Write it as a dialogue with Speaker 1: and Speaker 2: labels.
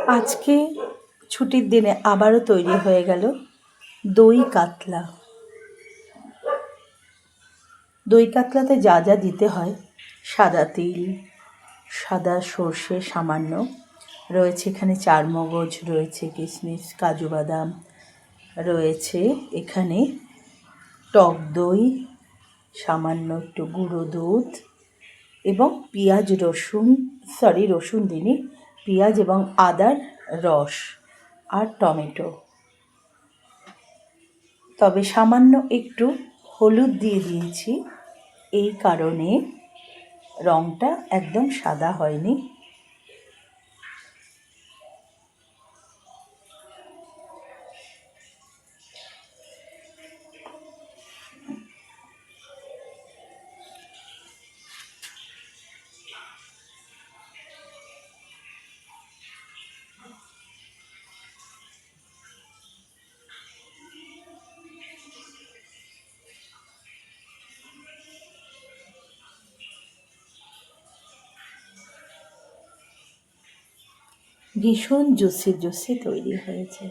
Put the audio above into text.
Speaker 1: আজকে ছুটির দিনে আবারও তৈরি হয়ে গেল দই কাতলা। দই কাতলাতে যা যা দিতে হয়, সাদা তিল, সাদা সর্ষে সামান্য, রয়েছে এখানে চারমগজ, রয়েছে কিশমিশ, কাজু বাদাম, রয়েছে এখানে টক দই, সামান্য একটু গুঁড়ো দুধ এবং পেঁয়াজ রসুন দিনই, পেঁয়াজ এবং আদার রস আর টমেটো। তবে সামান্য একটু হলুদ দিয়ে দিয়েছি, এই কারণে রঙটা একদম সাদা হয়নি। ভীষণ জুসি তৈরি হয়েছে।